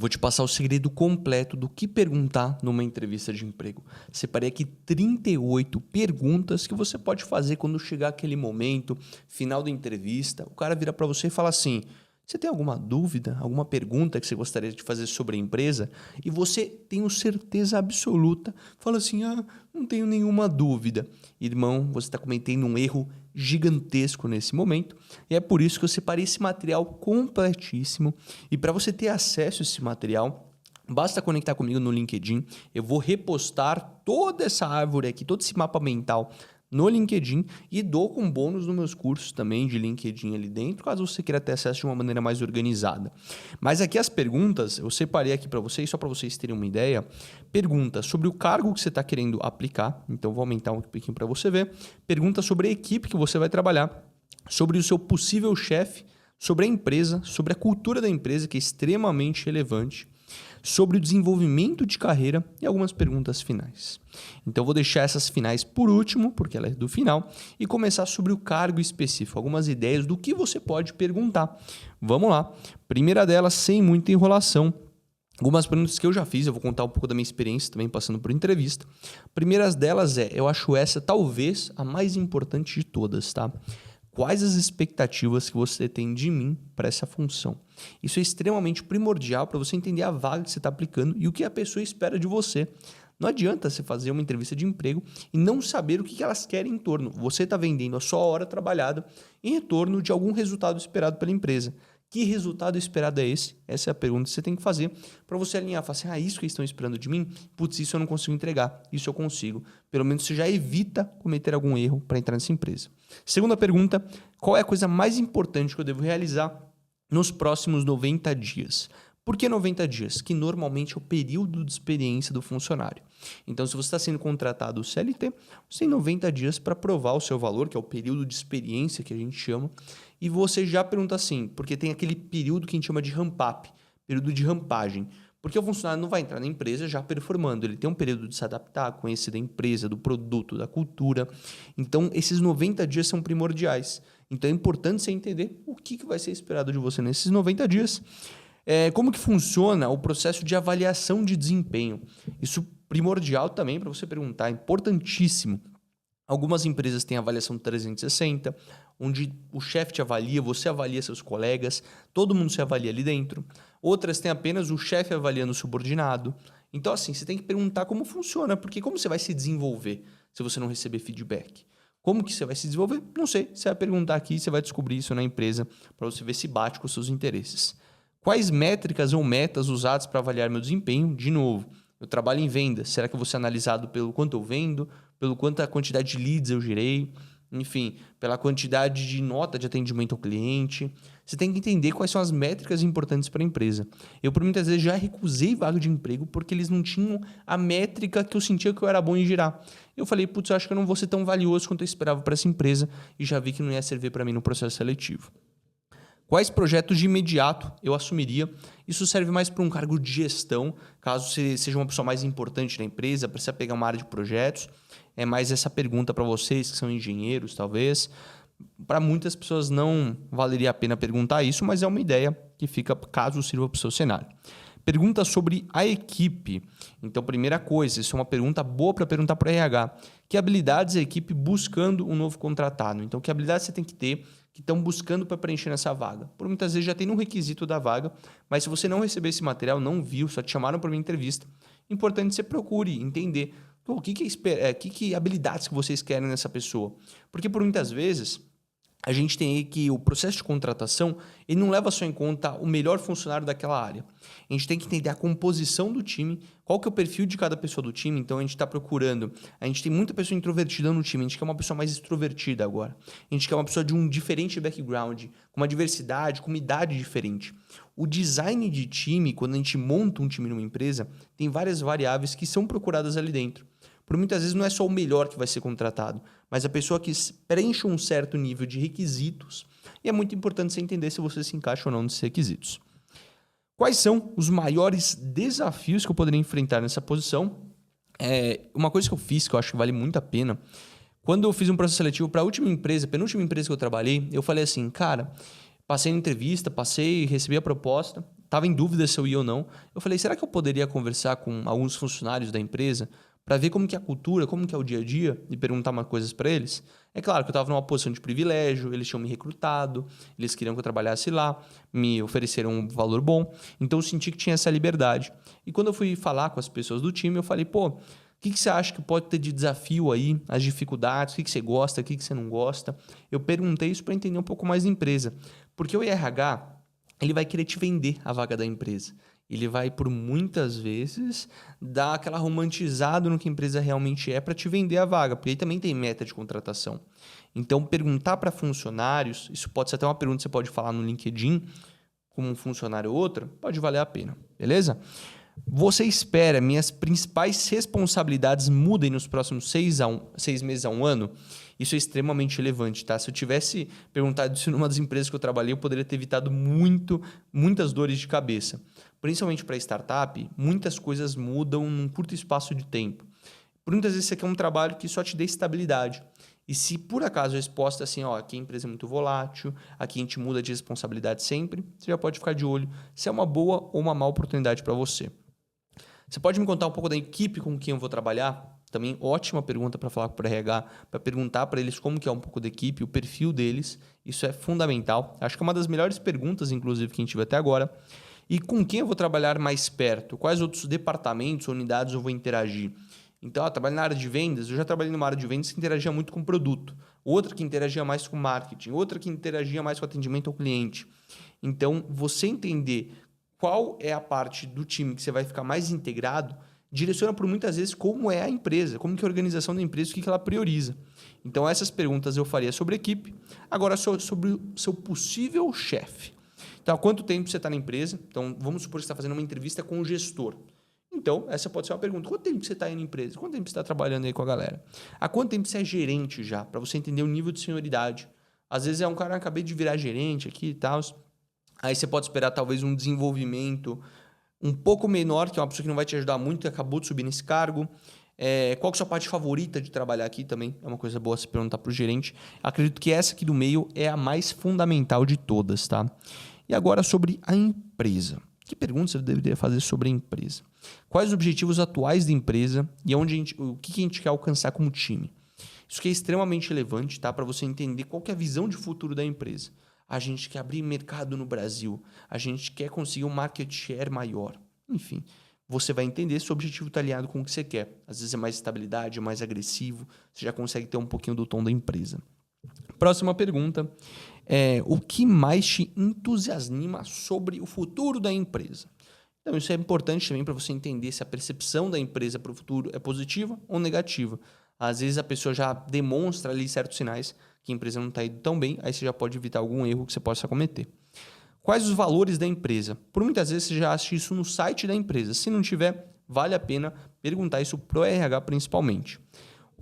Vou te passar o segredo completo do que perguntar numa entrevista de emprego. Separei aqui 38 perguntas que você pode fazer quando chegar aquele momento, final da entrevista. O cara vira para você e fala assim: você tem alguma dúvida, alguma pergunta que você gostaria de fazer sobre a empresa? E você, tenho certeza absoluta, fala assim: não tenho nenhuma dúvida. Irmão, você está cometendo um erro gigantesco nesse momento, e é por isso que eu separei esse material completíssimo. E para você ter acesso a esse material, basta conectar comigo no LinkedIn. Eu vou repostar toda essa árvore aqui, todo esse mapa mental no LinkedIn, e dou com bônus nos meus cursos também de LinkedIn ali dentro, caso você queira ter acesso de uma maneira mais organizada. Mas aqui as perguntas, eu separei aqui para vocês, só para vocês terem uma ideia. Pergunta sobre o cargo que você está querendo aplicar, então vou aumentar um pouquinho para você ver. Pergunta sobre a equipe que você vai trabalhar, sobre o seu possível chefe, sobre a empresa, sobre a cultura da empresa, que é extremamente relevante, sobre o desenvolvimento de carreira e algumas perguntas finais. Então, vou deixar essas finais por último, porque ela é do final, e começar sobre o cargo específico, algumas ideias do que você pode perguntar. Vamos lá. Primeira delas, sem muita enrolação, algumas perguntas que eu já fiz, eu vou contar um pouco da minha experiência também passando por entrevista. Primeiras delas eu acho essa talvez a mais importante de todas, tá? Quais as expectativas que você tem de mim para essa função? Isso é extremamente primordial para você entender a vaga que você está aplicando e o que a pessoa espera de você. Não adianta você fazer uma entrevista de emprego e não saber o que elas querem em torno. Você está vendendo a sua hora trabalhada em retorno de algum resultado esperado pela empresa. Que resultado esperado é esse? Essa é a pergunta que você tem que fazer para você alinhar. Falar assim, isso que eles estão esperando de mim? Putz, isso eu não consigo entregar. Isso eu consigo. Pelo menos você já evita cometer algum erro para entrar nessa empresa. Segunda pergunta, qual é a coisa mais importante que eu devo realizar nos próximos 90 dias? Por que 90 dias? Que normalmente é o período de experiência do funcionário. Então, se você está sendo contratado CLT, você tem 90 dias para provar o seu valor, que é o período de experiência que a gente chama, e você já pergunta assim, porque tem aquele período que a gente chama de ramp-up, período de rampagem. Porque o funcionário não vai entrar na empresa já performando, ele tem um período de se adaptar, conhecer da empresa, do produto, da cultura. Então, esses 90 dias são primordiais. Então, é importante você entender o que vai ser esperado de você nesses 90 dias. Como que funciona o processo de avaliação de desempenho? Isso primordial também para você perguntar, importantíssimo. Algumas empresas têm avaliação 360, onde o chefe te avalia, você avalia seus colegas, todo mundo se avalia ali dentro. Outras têm apenas o chefe avaliando o subordinado. Então, assim, você tem que perguntar como funciona, porque como você vai se desenvolver se você não receber feedback? Como que você vai se desenvolver? Não sei. Você vai perguntar aqui, você vai descobrir isso na empresa para você ver se bate com os seus interesses. Quais métricas ou metas usadas para avaliar meu desempenho? De novo, eu trabalho em vendas. Será que eu vou ser analisado pelo quanto eu vendo? Pelo quanto a quantidade de leads eu gerei? Enfim, pela quantidade de nota de atendimento ao cliente. Você tem que entender quais são as métricas importantes para a empresa. Eu, por muitas vezes, já recusei vaga de emprego porque eles não tinham a métrica que eu sentia que eu era bom em gerar. Eu falei, putz, eu acho que eu não vou ser tão valioso quanto eu esperava para essa empresa e já vi que não ia servir para mim no processo seletivo. Quais projetos de imediato eu assumiria? Isso serve mais para um cargo de gestão, caso você seja uma pessoa mais importante na empresa, precisa pegar uma área de projetos. É mais essa pergunta para vocês que são engenheiros, talvez. Para muitas pessoas não valeria a pena perguntar isso, mas é uma ideia que fica caso sirva para o seu cenário. Pergunta sobre a equipe. Então, primeira coisa, isso é uma pergunta boa para perguntar para o RH. Que habilidades a equipe buscando um novo contratado? Então, que habilidades você tem que ter que estão buscando para preencher nessa vaga? Por muitas vezes já tem um requisito da vaga, mas se você não receber esse material, não viu, só te chamaram para uma entrevista, importante você procure entender o que habilidades que vocês querem nessa pessoa. Porque por muitas vezes a gente tem aí que o processo de contratação ele não leva só em conta o melhor funcionário daquela área. A gente tem que entender a composição do time, qual que é o perfil de cada pessoa do time. Então, a gente está procurando... A gente tem muita pessoa introvertida no time, a gente quer uma pessoa mais extrovertida agora. A gente quer uma pessoa de um diferente background, com uma diversidade, com uma idade diferente. O design de time, quando a gente monta um time numa empresa, tem várias variáveis que são procuradas ali dentro. Por muitas vezes não é só o melhor que vai ser contratado, mas a pessoa que preenche um certo nível de requisitos. E é muito importante você entender se você se encaixa ou não nesses requisitos. Quais são os maiores desafios que eu poderia enfrentar nessa posição? Uma coisa que eu fiz, que eu acho que vale muito a pena, quando eu fiz um processo seletivo para a penúltima empresa que eu trabalhei, eu falei assim, cara, passei na entrevista, recebi a proposta, estava em dúvida se eu ia ou não. Eu falei, será que eu poderia conversar com alguns funcionários da empresa para ver como que é a cultura, como que é o dia a dia e perguntar umas coisas para eles? É claro que eu estava numa posição de privilégio, eles tinham me recrutado, eles queriam que eu trabalhasse lá, me ofereceram um valor bom, então eu senti que tinha essa liberdade. E quando eu fui falar com as pessoas do time, eu falei, pô, o que você acha que pode ter de desafio aí, as dificuldades, o que você gosta, o que você não gosta? Eu perguntei isso para entender um pouco mais da empresa, porque o RH, ele vai querer te vender a vaga da empresa. Ele vai, por muitas vezes, dar aquela romantizada no que a empresa realmente é para te vender a vaga, porque aí também tem meta de contratação. Então, perguntar para funcionários, isso pode ser até uma pergunta que você pode falar no LinkedIn, como um funcionário ou outro, pode valer a pena, beleza? Você espera minhas principais responsabilidades mudem nos próximos 6 meses a um ano? Isso é extremamente relevante, tá? Se eu tivesse perguntado isso numa das empresas que eu trabalhei, eu poderia ter evitado muitas dores de cabeça. Principalmente para startup, muitas coisas mudam num curto espaço de tempo. Por muitas vezes você quer um trabalho que só te dê estabilidade. E se por acaso a resposta é assim, ó, aqui a empresa é muito volátil, aqui a gente muda de responsabilidade sempre, você já pode ficar de olho se é uma boa ou uma má oportunidade para você. Você pode me contar um pouco da equipe com quem eu vou trabalhar? Também ótima pergunta para falar com o RH, para perguntar para eles como que é um pouco da equipe, o perfil deles. Isso é fundamental. Acho que é uma das melhores perguntas, inclusive, que a gente viu até agora. E com quem eu vou trabalhar mais perto? Quais outros departamentos ou unidades eu vou interagir? Então, eu trabalho na área de vendas. Eu já trabalhei numa área de vendas que interagia muito com o produto. Outra que interagia mais com marketing. Outra que interagia mais com atendimento ao cliente. Então, você entender qual é a parte do time que você vai ficar mais integrado, direciona por muitas vezes como é a empresa, como que é a organização da empresa, o que ela prioriza. Então, essas perguntas eu faria sobre a equipe. Agora, sobre o seu possível chefe. Então, há quanto tempo você está na empresa? Então, vamos supor que você está fazendo uma entrevista com o gestor. Então, essa pode ser uma pergunta. Quanto tempo você está aí na empresa? Quanto tempo você está trabalhando aí com a galera? Há quanto tempo você é gerente já? Para você entender o nível de senioridade. Às vezes é um cara que acabei de virar gerente aqui e tal. Aí você pode esperar talvez um desenvolvimento um pouco menor, que é uma pessoa que não vai te ajudar muito, que acabou de subir nesse cargo. Qual que é a sua parte favorita de trabalhar aqui também? É uma coisa boa se perguntar para o gerente. Acredito que essa aqui do meio é a mais fundamental de todas, tá? E agora sobre a empresa. Que perguntas você deveria fazer sobre a empresa? Quais os objetivos atuais da empresa e o que a gente quer alcançar como time? Isso que é extremamente relevante, tá? Para você entender qual que é a visão de futuro da empresa. A gente quer abrir mercado no Brasil. A gente quer conseguir um market share maior. Enfim, você vai entender se o objetivo está alinhado com o que você quer. Às vezes é mais estabilidade, é mais agressivo. Você já consegue ter um pouquinho do tom da empresa. Próxima pergunta é: o que mais te entusiasma sobre o futuro da empresa? Então, isso é importante também para você entender se a percepção da empresa para o futuro é positiva ou negativa. Às vezes a pessoa já demonstra ali certos sinais que a empresa não está indo tão bem, aí você já pode evitar algum erro que você possa cometer. Quais os valores da empresa? Por muitas vezes você já acha isso no site da empresa. Se não tiver, vale a pena perguntar isso para o RH principalmente.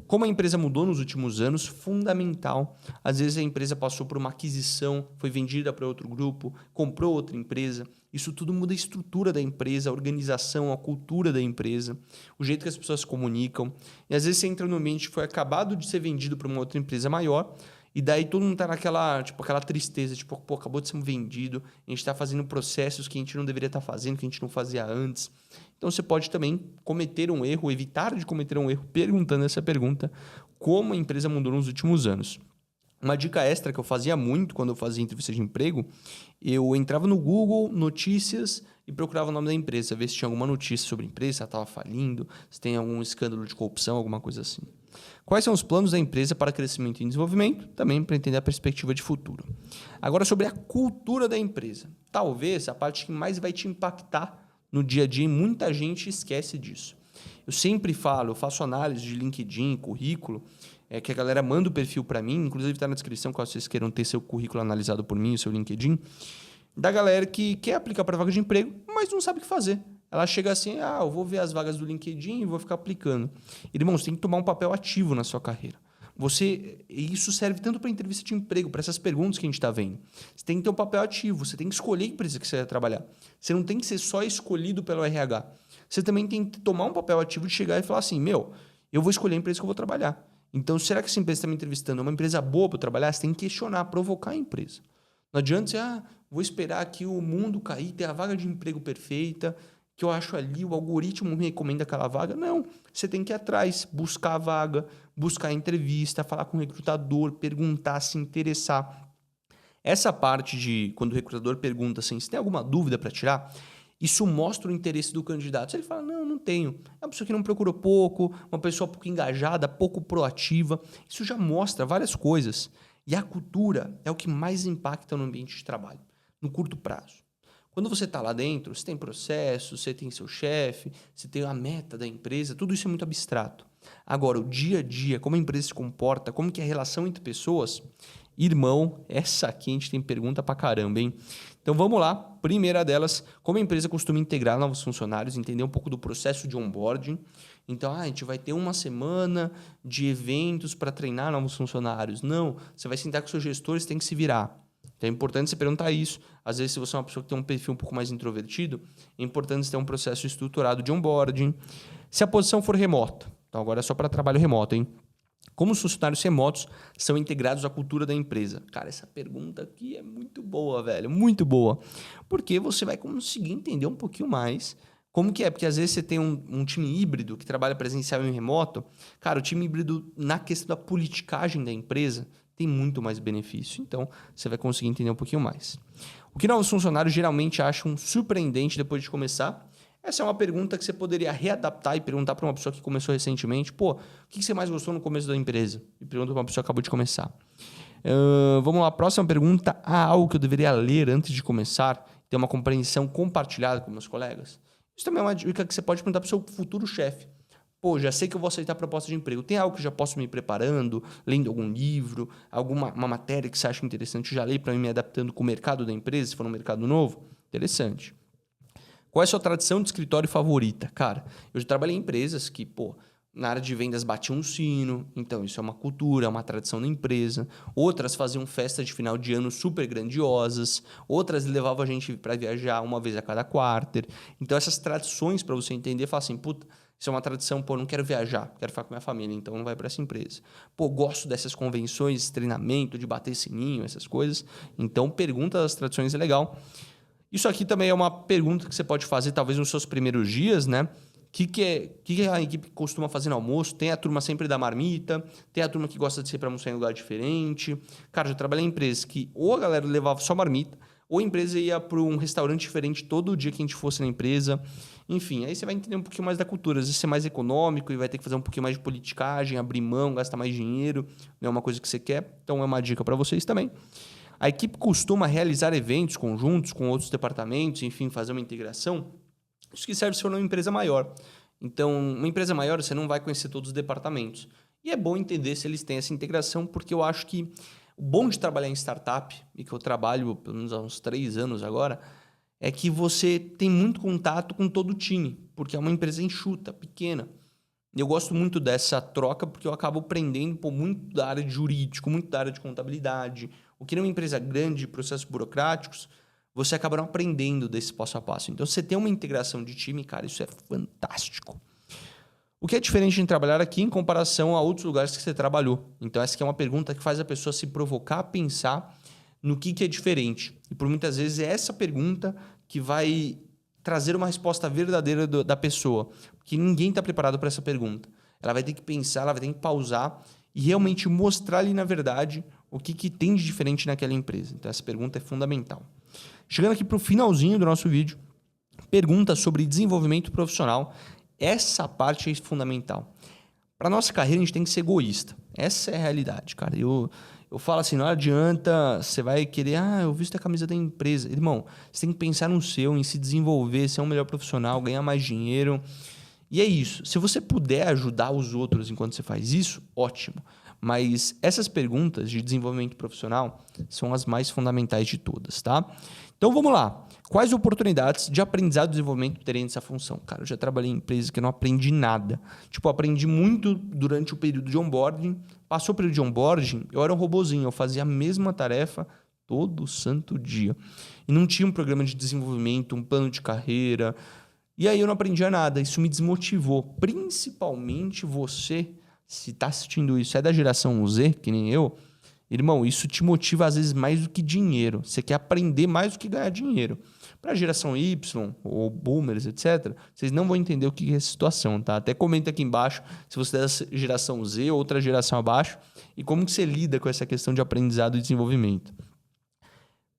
Como a empresa mudou nos últimos anos, fundamental. Às vezes a empresa passou por uma aquisição, foi vendida para outro grupo, comprou outra empresa. Isso tudo muda a estrutura da empresa, a organização, a cultura da empresa, o jeito que as pessoas se comunicam. E às vezes você entra no ambiente que foi acabado de ser vendido para uma outra empresa maior, e daí todo mundo está naquela aquela tristeza, pô, acabou de ser vendido, a gente está fazendo processos que a gente não deveria estar fazendo, que a gente não fazia antes. Então você pode também cometer um erro, evitar de cometer um erro, perguntando essa pergunta, como a empresa mudou nos últimos anos. Uma dica extra que eu fazia muito quando eu fazia entrevista de emprego, eu entrava no Google, notícias, e procurava o nome da empresa, ver se tinha alguma notícia sobre a empresa, se ela estava falindo, se tem algum escândalo de corrupção, alguma coisa assim. Quais são os planos da empresa para crescimento e desenvolvimento? Também para entender a perspectiva de futuro. Agora, sobre a cultura da empresa. Talvez a parte que mais vai te impactar no dia a dia, e muita gente esquece disso. Eu sempre falo, eu faço análise de LinkedIn, currículo, que a galera manda o perfil para mim, inclusive está na descrição, caso vocês queiram ter seu currículo analisado por mim, o seu LinkedIn, da galera que quer aplicar para vaga de emprego, mas não sabe o que fazer. Ela chega assim, eu vou ver as vagas do LinkedIn e vou ficar aplicando. Irmão, você tem que tomar um papel ativo na sua carreira. Isso serve tanto para entrevista de emprego, para essas perguntas que a gente está vendo. Você tem que ter um papel ativo, você tem que escolher a empresa que você vai trabalhar. Você não tem que ser só escolhido pelo RH. Você também tem que tomar um papel ativo de chegar e falar assim, eu vou escolher a empresa que eu vou trabalhar. Então, será que essa empresa está me entrevistando é uma empresa boa para eu trabalhar? Você tem que questionar, provocar a empresa. Não adianta você, vou esperar aqui o mundo cair, ter a vaga de emprego perfeita, que eu acho ali, o algoritmo me recomenda aquela vaga. Não, você tem que ir atrás, buscar a vaga, buscar a entrevista, falar com o recrutador, perguntar, se interessar. Essa parte de quando o recrutador pergunta assim, se tem alguma dúvida para tirar, isso mostra o interesse do candidato. Se ele fala, não tenho. É uma pessoa que não procurou pouco, uma pessoa pouco engajada, pouco proativa. Isso já mostra várias coisas. E a cultura é o que mais impacta no ambiente de trabalho, no curto prazo. Quando você está lá dentro, você tem processo, você tem seu chefe, você tem a meta da empresa, tudo isso é muito abstrato. Agora, o dia a dia, como a empresa se comporta, como que é a relação entre pessoas, irmão, essa aqui a gente tem pergunta pra caramba, hein? Então vamos lá, primeira delas, como a empresa costuma integrar novos funcionários, entender um pouco do processo de onboarding. Então, a gente vai ter uma semana de eventos para treinar novos funcionários. Não, você vai sentar com seus gestores, tem que se virar. Então é importante você perguntar isso. Às vezes, se você é uma pessoa que tem um perfil um pouco mais introvertido, é importante você ter um processo estruturado de onboarding. Se a posição for remota, então agora é só para trabalho remoto, hein? Como os funcionários remotos são integrados à cultura da empresa? Cara, essa pergunta aqui é muito boa, velho. Muito boa. Porque você vai conseguir entender um pouquinho mais como que é. Porque às vezes você tem um time híbrido que trabalha presencial e remoto. Cara, o time híbrido, na questão da politicagem da empresa, tem muito mais benefício. Então, você vai conseguir entender um pouquinho mais. O que novos funcionários geralmente acham surpreendente depois de começar? Essa é uma pergunta que você poderia readaptar e perguntar para uma pessoa que começou recentemente. Pô, o que você mais gostou no começo da empresa? E pergunta para uma pessoa que acabou de começar. Vamos lá, próxima pergunta. Há algo que eu deveria ler antes de começar? Ter uma compreensão compartilhada com meus colegas? Isso também é uma dica que você pode perguntar para o seu futuro chefe. Pô, já sei que eu vou aceitar a proposta de emprego. Tem algo que eu já posso me preparando, lendo algum livro, uma matéria que você acha interessante, já leio para ir me adaptando com o mercado da empresa, se for um mercado novo? Interessante. Qual é a sua tradição de escritório favorita? Cara, eu já trabalhei em empresas que, na área de vendas batiam um sino, então isso é uma cultura, é uma tradição da empresa. Outras faziam festas de final de ano super grandiosas, outras levavam a gente para viajar uma vez a cada quarter. Então essas tradições, para você entender, fala assim, puta, isso é uma tradição, não quero viajar, quero ficar com minha família, então não vai para essa empresa. Gosto dessas convenções, treinamento, de bater sininho, essas coisas. Então pergunta das tradições é legal. Isso aqui também é uma pergunta que você pode fazer, talvez, nos seus primeiros dias, né? O que a equipe costuma fazer no almoço? Tem a turma sempre da marmita, tem a turma que gosta de ser para almoçar em lugar diferente. Cara, já trabalhei em empresas que ou a galera levava só marmita, ou a empresa ia para um restaurante diferente todo dia que a gente fosse na empresa. Enfim, aí você vai entender um pouquinho mais da cultura. Às vezes ser mais econômico e vai ter que fazer um pouquinho mais de politicagem, abrir mão, gastar mais dinheiro. Não é uma coisa que você quer. Então é uma dica para vocês também. A equipe costuma realizar eventos conjuntos com outros departamentos, enfim, fazer uma integração. Isso que serve se for uma empresa maior. Então, uma empresa maior, você não vai conhecer todos os departamentos. E é bom entender se eles têm essa integração, porque eu acho que o bom de trabalhar em startup, e que eu trabalho pelo menos há uns 3 anos agora, é que você tem muito contato com todo o time, porque é uma empresa enxuta, pequena. Eu gosto muito dessa troca porque eu acabo aprendendo muito da área de jurídico, muito da área de contabilidade. O que numa empresa grande de processos burocráticos, você acaba não aprendendo desse passo a passo. Então, você tem uma integração de time, cara, isso é fantástico. O que é diferente em trabalhar aqui em comparação a outros lugares que você trabalhou? Então, essa aqui é uma pergunta que faz a pessoa se provocar a pensar no que é diferente. E por muitas vezes é essa pergunta que vai trazer uma resposta verdadeira da pessoa, porque ninguém está preparado para essa pergunta. Ela vai ter que pensar, ela vai ter que pausar e realmente mostrar ali, na verdade, o que tem de diferente naquela empresa. Então, essa pergunta é fundamental. Chegando aqui para o finalzinho do nosso vídeo, pergunta sobre desenvolvimento profissional. Essa parte é fundamental. Para nossa carreira, a gente tem que ser egoísta. Essa é a realidade, cara. Eu falo assim, não adianta, você vai querer, eu visto a camisa da empresa. Irmão, você tem que pensar no seu, em se desenvolver, ser um melhor profissional, ganhar mais dinheiro. E é isso. Se você puder ajudar os outros enquanto você faz isso, ótimo. Mas essas perguntas de desenvolvimento profissional são as mais fundamentais de todas, tá? Então vamos lá. Quais oportunidades de aprendizado e desenvolvimento terem nessa função? Cara, eu já trabalhei em empresas que eu não aprendi nada. Tipo, eu aprendi muito durante o período de onboarding. Passou o período de onboarding, eu era um robozinho. Eu fazia a mesma tarefa todo santo dia. E não tinha um programa de desenvolvimento, um plano de carreira. E aí eu não aprendia nada. Isso me desmotivou. Principalmente você, se está assistindo isso, é da geração Z, que nem eu, Irmão, isso te motiva às vezes mais do que dinheiro. Você quer aprender mais do que ganhar dinheiro. Para a geração Y ou boomers, etc., vocês não vão entender o que é essa situação, tá? Até comenta aqui embaixo se você é da geração Z ou outra geração abaixo e como que você lida com essa questão de aprendizado e desenvolvimento.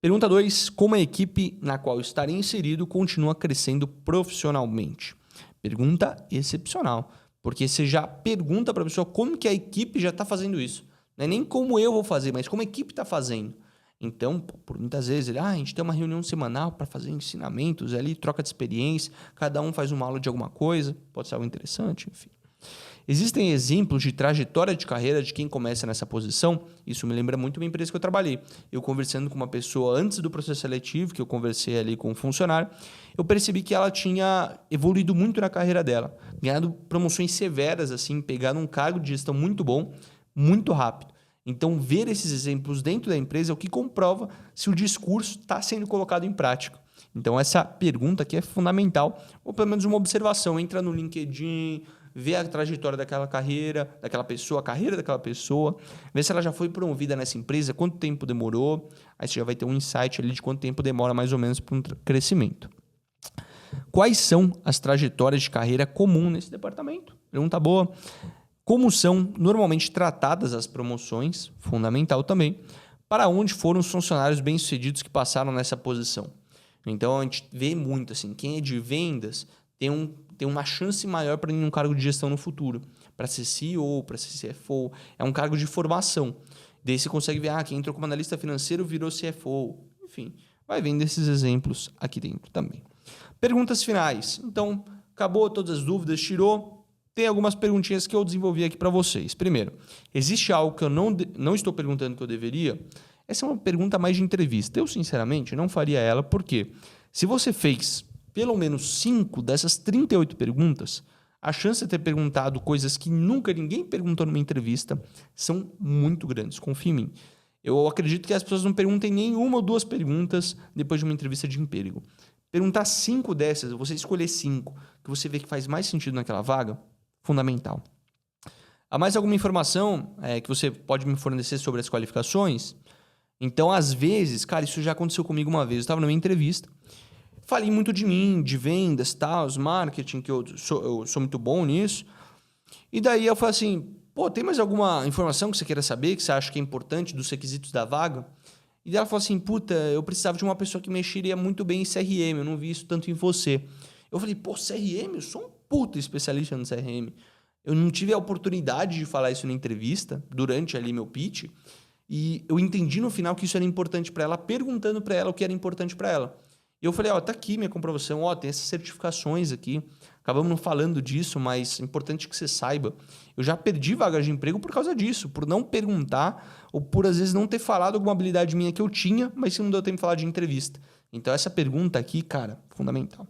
Pergunta 2. Como a equipe na qual estarei inserido continua crescendo profissionalmente? Pergunta excepcional, porque você já pergunta para a pessoa como que a equipe já está fazendo isso. Não é nem como eu vou fazer, mas como a equipe está fazendo. Então, por muitas vezes, a gente tem uma reunião semanal para fazer ensinamentos, ali troca de experiência, cada um faz uma aula de alguma coisa, pode ser algo interessante, enfim. Existem exemplos de trajetória de carreira de quem começa nessa posição? Isso me lembra muito uma empresa que eu trabalhei. Eu conversando com uma pessoa antes do processo seletivo, que eu conversei ali com um funcionário, eu percebi que ela tinha evoluído muito na carreira dela, ganhado promoções severas, assim, pegado um cargo de gestão muito bom, muito rápido. Então, ver esses exemplos dentro da empresa é o que comprova se o discurso está sendo colocado em prática. Então, essa pergunta aqui é fundamental, ou pelo menos uma observação. Entra no LinkedIn, vê a trajetória daquela carreira, daquela pessoa, a carreira daquela pessoa, vê se ela já foi promovida nessa empresa, quanto tempo demorou, aí você já vai ter um insight ali de quanto tempo demora mais ou menos para um crescimento. Quais são as trajetórias de carreira comuns nesse departamento? Pergunta boa. Como são normalmente tratadas as promoções, fundamental também, para onde foram os funcionários bem-sucedidos que passaram nessa posição. Então, a gente vê muito, assim, quem é de vendas tem uma chance maior para ir num cargo de gestão no futuro. Para ser CEO, para ser CFO, é um cargo de formação. Daí você consegue ver, quem entrou como analista financeiro virou CFO. Enfim, vai vendo esses exemplos aqui dentro também. Perguntas finais. Então, acabou todas as dúvidas, tirou... Tem algumas perguntinhas que eu desenvolvi aqui para vocês. Primeiro, existe algo que eu não estou perguntando que eu deveria? Essa é uma pergunta mais de entrevista. Eu, sinceramente, não faria ela, porque se você fez pelo menos 5 dessas 38 perguntas, a chance de ter perguntado coisas que nunca ninguém perguntou numa entrevista são muito grandes, confia em mim. Eu acredito que as pessoas não perguntem nenhuma ou 2 perguntas depois de uma entrevista de emprego. Perguntar 5 dessas, você escolher 5, que você vê que faz mais sentido naquela vaga, fundamental. Há mais alguma informação que você pode me fornecer sobre as qualificações? Então, às vezes, cara, isso já aconteceu comigo uma vez. Eu estava numa entrevista, falei muito de mim, de vendas, tal, marketing, que eu sou muito bom nisso. E daí eu falei assim, tem mais alguma informação que você queira saber, que você acha que é importante dos requisitos da vaga? E daí ela falou assim, eu precisava de uma pessoa que mexeria muito bem em CRM, eu não vi isso tanto em você. Eu falei, CRM? Eu sou um puta especialista no CRM. Eu não tive a oportunidade de falar isso na entrevista, durante ali meu pitch, e eu entendi no final que isso era importante para ela, perguntando para ela o que era importante para ela. E eu falei, tá aqui minha comprovação, tem essas certificações aqui, acabamos não falando disso, mas é importante que você saiba. Eu já perdi vagas de emprego por causa disso, por não perguntar, ou por às vezes não ter falado alguma habilidade minha que eu tinha, mas que não deu tempo de falar de entrevista. Então essa pergunta aqui, cara, fundamental.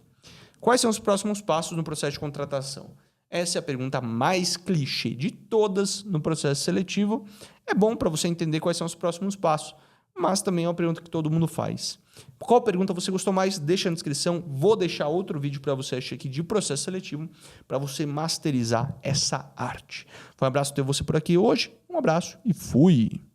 Quais são os próximos passos no processo de contratação? Essa é a pergunta mais clichê de todas no processo seletivo. É bom para você entender quais são os próximos passos, mas também é uma pergunta que todo mundo faz. Qual pergunta você gostou mais? Deixa na descrição. Vou deixar outro vídeo para você aqui de processo seletivo para você masterizar essa arte. Foi um abraço ter você por aqui hoje. Um abraço e fui!